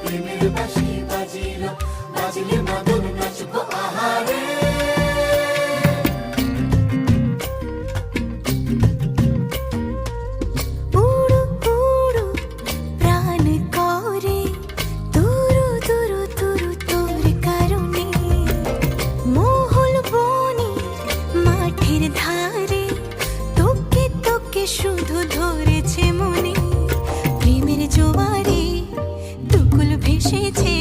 প্রেমের বাঁশি বাজিল, বাজিলে মদন নাচবো আহারে। উড়ু উড়ু প্রাণ করে তুরু তুরু তুরু তোর কারণে, মহল বনে মাঠের ধারে তোকে তোকে শুধু ধরেছে মনে। প্রেমের জোয়ারে দুকুল ভেসেছে